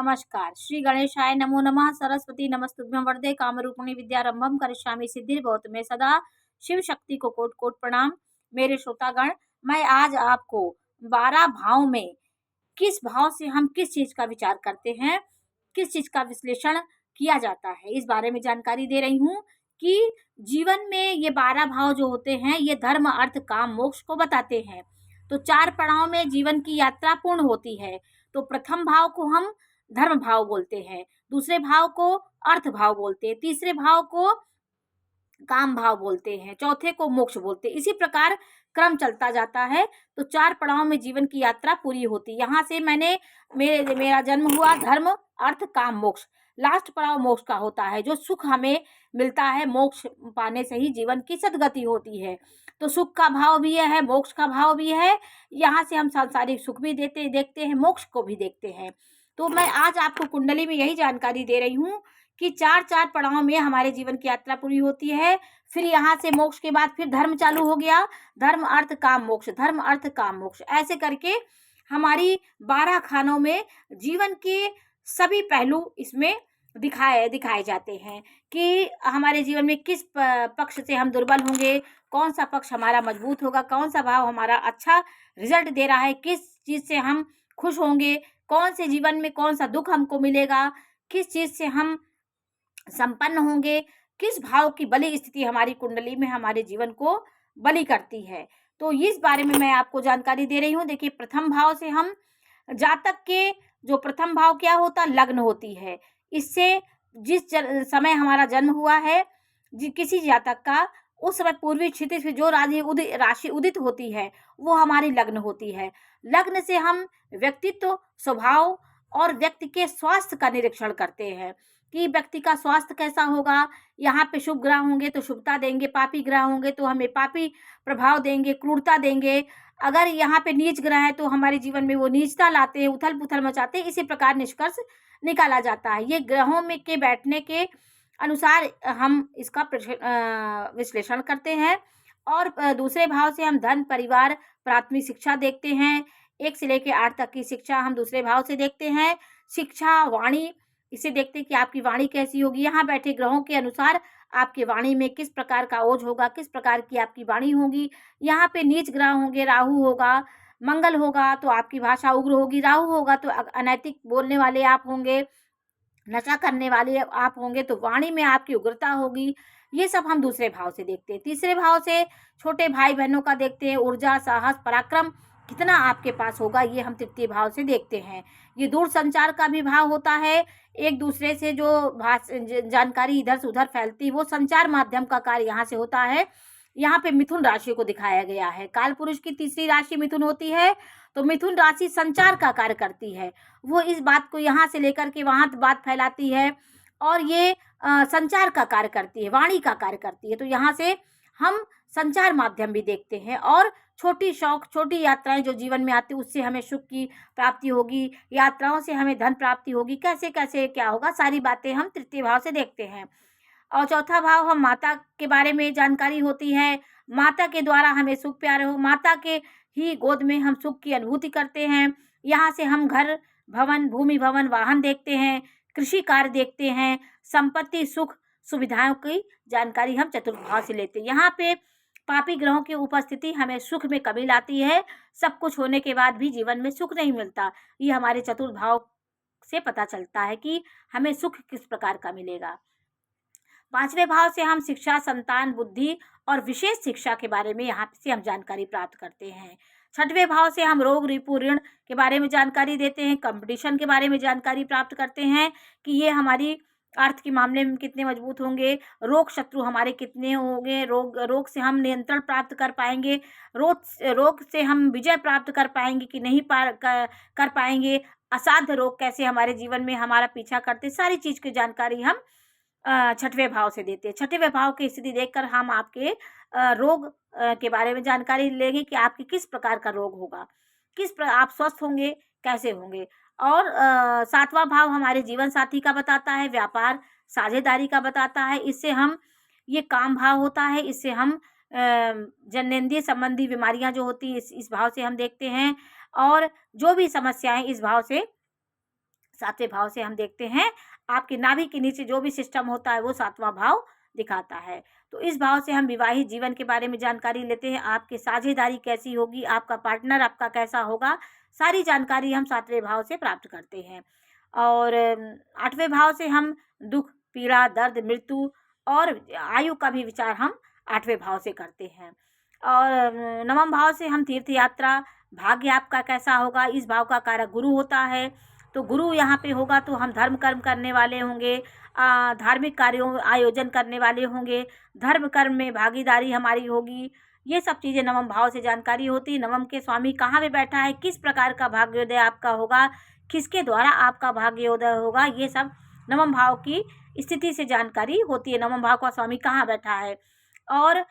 नमस्कार। श्री गणेशाय नमो नमः। सरस्वती नमस्तुभ्यं वरदे कामरूपिणी विद्यारंभम करिष्यामि सिद्धिर्भवतु मे सदा। शिव शक्ति को कोटि कोटि प्रणाम। मेरे श्रोतागण, मैं आज आपको 12 भाव में किस भाव से हम किस चीज का विचार करते हैं, किस चीज का विश्लेषण किया जाता है, इस बारे में जानकारी दे रही हूँ कि जीवन में ये 12 भाव जो होते हैं ये धर्म अर्थ काम मोक्ष को बताते हैं। तो 4 पड़ाव में जीवन की यात्रा पूर्ण होती है। तो प्रथम भाव को हम धर्म भाव बोलते हैं, दूसरे भाव को अर्थ भाव बोलते हैं, तीसरे भाव को काम भाव बोलते हैं, चौथे को मोक्ष बोलते हैं। इसी प्रकार क्रम चलता जाता है। तो 4 पड़ाव में जीवन की यात्रा पूरी होती है। यहाँ से मेरा जन्म हुआ, धर्म अर्थ काम मोक्ष। लास्ट पड़ाव मोक्ष का होता है, जो सुख हमें मिलता है। मोक्ष पाने से ही जीवन की सद्गति होती है। तो सुख का भाव भी है, मोक्ष का भाव भी है। यहाँ से हम सांसारिक सुख भी देखते हैं, मोक्ष को भी देखते हैं। तो मैं आज आपको कुंडली में यही जानकारी दे रही हूँ कि 4 पड़ाव में हमारे जीवन की यात्रा पूरी होती है। फिर यहाँ से मोक्ष के बाद फिर धर्म चालू हो गया, धर्म अर्थ काम मोक्ष, धर्म अर्थ काम मोक्ष। ऐसे करके हमारी 12 खानों में जीवन के सभी पहलू इसमें दिखाए जाते हैं कि हमारे जीवन में किस पक्ष से हम दुर्बल होंगे, कौन सा पक्ष हमारा मजबूत होगा, कौन सा भाव हमारा अच्छा रिजल्ट दे रहा है, किस चीज से हम खुश होंगे, कौन से जीवन में कौन सा दुख हमको मिलेगा, किस चीज से हम संपन्न होंगे, किस भाव की बली स्थिति हमारी कुंडली में हमारे जीवन को बली करती है। तो इस बारे में मैं आपको जानकारी दे रही हूँ। देखिए, प्रथम भाव से हम जातक के जो प्रथम भाव क्या होता, लग्न होती है। इससे जिस समय हमारा जन्म हुआ है किसी जातक का, उस समय पूर्वी क्षितिज से जो राशि उदित होती है वो हमारी लग्न होती है। लग्न से हम व्यक्तित्व, स्वभाव और व्यक्ति के स्वास्थ्य का निरीक्षण करते हैं कि व्यक्ति का स्वास्थ्य कैसा होगा। यहाँ पे शुभ ग्रह होंगे तो शुभता देंगे, पापी ग्रह होंगे तो हमें पापी प्रभाव देंगे, क्रूरता देंगे। अगर यहाँ पे नीच ग्रह है तो हमारे जीवन में वो नीचता लाते हैं, उथल पुथल मचाते हैं। इसी प्रकार निष्कर्ष निकाला जाता है। ये ग्रहों में के बैठने के अनुसार हम इसका विश्लेषण करते हैं। और दूसरे भाव से हम धन, परिवार, प्राथमिक शिक्षा देखते हैं। 1 से लेकर 8 तक की शिक्षा हम दूसरे भाव से देखते हैं। शिक्षा, वाणी, इसे देखते हैं कि आपकी वाणी कैसी होगी। यहाँ बैठे ग्रहों के अनुसार आपकी वाणी में किस प्रकार का ओज होगा, किस प्रकार की आपकी वाणी होगी। यहाँ पे नीच ग्रह होंगे, राहु होगा, मंगल होगा तो आपकी भाषा उग्र होगी, राहु होगा तो अनैतिक बोलने वाले आप होंगे, नशा करने वाले आप होंगे तो वाणी में आपकी उग्रता होगी। ये सब हम दूसरे भाव से देखते हैं। तीसरे भाव से छोटे भाई बहनों का देखते हैं, ऊर्जा, साहस, पराक्रम कितना आपके पास होगा, ये हम तृतीय भाव से देखते हैं। ये दूर संचार का भी भाव होता है। एक दूसरे से जो जानकारी इधर से उधर फैलती, वो संचार माध्यम का कार्य यहाँ से होता है। यहाँ पे मिथुन राशि को दिखाया गया है। काल पुरुष की तीसरी राशि मिथुन होती है। तो मिथुन राशि संचार का कार्य करती है। वो इस बात को यहाँ से लेकर के वहां बात फैलाती है और ये संचार का कार्य करती है, वाणी का कार्य करती है। तो यहाँ से हम संचार माध्यम भी देखते हैं। और छोटी शौक, छोटी यात्राएं जो जीवन में आती, उससे हमें सुख की प्राप्ति होगी, यात्राओं से हमें धन प्राप्ति होगी, कैसे कैसे क्या होगा, सारी बातें हम तृतीय भाव से देखते हैं। और चौथा भाव हम माता के बारे में जानकारी होती है। माता के द्वारा हमें सुख प्यारे हो, माता के ही गोद में हम सुख की अनुभूति करते हैं। यहाँ से हम घर, भवन, भूमि, भवन, वाहन देखते हैं, कृषि कार्य देखते हैं, संपत्ति, सुख, सुविधाओं की जानकारी हम चतुर्थ भाव से लेते हैं। यहाँ पे पापी ग्रहों की उपस्थिति हमें सुख में कमी लाती है। सब कुछ होने के बाद भी जीवन में सुख नहीं मिलता। ये हमारे चतुर्थ भाव से पता चलता है कि हमें सुख किस प्रकार का मिलेगा। 5वें भाव से हम शिक्षा, संतान, बुद्धि और विशेष शिक्षा के बारे में यहाँ से हम जानकारी प्राप्त करते हैं। 6वें भाव से हम रोग, रिपु, ऋण के बारे में जानकारी देते हैं, कंपटीशन के बारे में जानकारी प्राप्त करते हैं कि ये हमारी अर्थ के मामले में कितने मजबूत होंगे, रोग शत्रु हमारे कितने होंगे, रोग से हम नियंत्रण प्राप्त कर पाएंगे, रोग से हम विजय प्राप्त कर पाएंगे कि नहीं कर पाएंगे, असाध्य रोग कैसे हमारे जीवन में हमारा पीछा करते, सारी चीज की जानकारी हम 6वें भाव से देते हैं। 6वें भाव की स्थिति देखकर हम आपके रोग के बारे में जानकारी लेंगे कि आपकी किस प्रकार का रोग होगा, आप स्वस्थ होंगे, कैसे होंगे। और 7वां भाव हमारे जीवन साथी का बताता है, व्यापार, साझेदारी का बताता है। इससे हम, ये काम भाव होता है, इससे हम जननेंद्रिय संबंधी बीमारियां जो होती है इस भाव से हम देखते हैं। और जो भी समस्याएं इस भाव से सातवें भाव से हम देखते हैं आपके नाभि के नीचे जो भी सिस्टम होता है वो सातवां भाव दिखाता है। तो इस भाव से हम विवाहित जीवन के बारे में जानकारी लेते हैं, आपकी साझेदारी कैसी होगी, आपका पार्टनर आपका कैसा होगा, सारी जानकारी हम सातवें भाव से प्राप्त करते हैं। और आठवें भाव से हम दुख, पीड़ा, दर्द, मृत्यु और आयु का भी विचार हम आठवें भाव से करते हैं। और नवम भाव से हम तीर्थ यात्रा, भाग्य आपका कैसा होगा, इस भाव का कारक गुरु होता है। तो गुरु यहाँ पे होगा तो हम धर्म कर्म करने वाले होंगे, धार्मिक कार्यों आयोजन करने वाले होंगे, धर्म कर्म में भागीदारी हमारी होगी। ये सब चीज़ें नवम भाव से जानकारी होती है। नवम के स्वामी कहाँ पे बैठा है, किस प्रकार का भाग्योदय आपका होगा, किसके द्वारा आपका भाग्योदय होगा, ये सब नवम भाव की स्थिति से जानकारी होती है। नवम भाव का स्वामी कहाँ बैठा है। और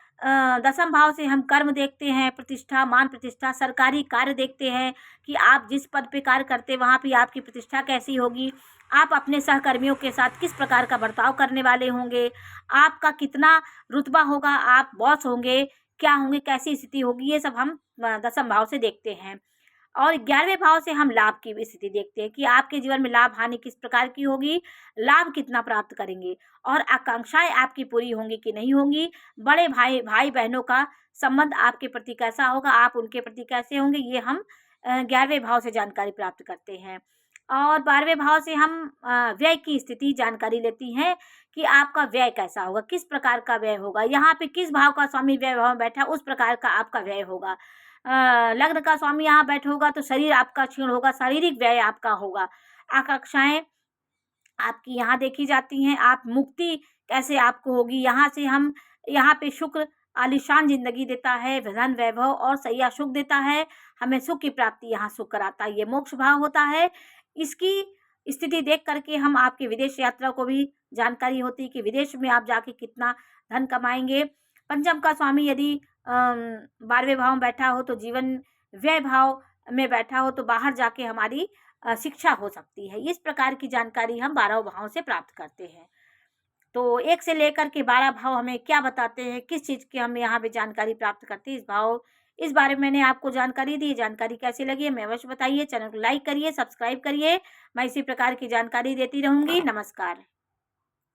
दसम भाव से हम कर्म देखते हैं, प्रतिष्ठा, मान प्रतिष्ठा, सरकारी कार्य देखते हैं कि आप जिस पद पे कार्य करते हैं वहाँ पे आपकी प्रतिष्ठा कैसी होगी, आप अपने सहकर्मियों के साथ किस प्रकार का बर्ताव करने वाले होंगे, आपका कितना रुतबा होगा, आप बॉस होंगे, क्या होंगे, कैसी स्थिति होगी, ये सब हम दसम भाव से देखते हैं। और 11वें भाव से हम लाभ की स्थिति देखते हैं कि आपके जीवन में लाभ हानि किस प्रकार की होगी, लाभ कितना प्राप्त करेंगे और आकांक्षाएं आपकी पूरी होंगी कि नहीं होंगी, बड़े भाई बहनों का संबंध आपके प्रति कैसा होगा, आप उनके प्रति कैसे होंगे, ये हम 11वें भाव से जानकारी प्राप्त करते हैं। और 12वें भाव से हम व्यय की स्थिति जानकारी लेती हैं कि आपका व्यय कैसा होगा, किस प्रकार का व्यय होगा, यहाँ पे किस भाव का स्वामी व्यय भाव में बैठा उस प्रकार का आपका व्यय होगा। लग्न का स्वामी यहाँ बैठा होगा तो शरीर आपका क्षीण होगा, शारीरिक व्यय आपका होगा। आकांक्षाएं आपकी यहाँ देखी जाती हैं, आप मुक्ति कैसे आपको होगी, यहाँ से हम यहाँ पे शुक्र आलीशान जिंदगी देता है, धन वैभव और सैया सुख देता है, हमें सुख की प्राप्ति यहाँ सुख कराता है, ये मोक्ष भाव होता है। इसकी स्थिति देख करके हम आपकी विदेश यात्रा को भी जानकारी होती है कि विदेश में आप जाके कितना धन कमाएंगे। पंचम का स्वामी यदि 12वें भाव में बैठा हो तो जीवन व्यय भाव में बैठा हो तो बाहर जाके हमारी शिक्षा हो सकती है। इस प्रकार की जानकारी हम 12 भावों से प्राप्त करते हैं। तो 1 से लेकर के 12 भाव हमें क्या बताते हैं, किस चीज़ की हम यहाँ पे जानकारी प्राप्त करते हैं, इस बारे में मैंने आपको जानकारी दी। जानकारी कैसी लगी हमें अवश्य बताइए, चैनल को लाइक करिए, सब्सक्राइब करिए, मैं इसी प्रकार की जानकारी देती रहूँगी। नमस्कार।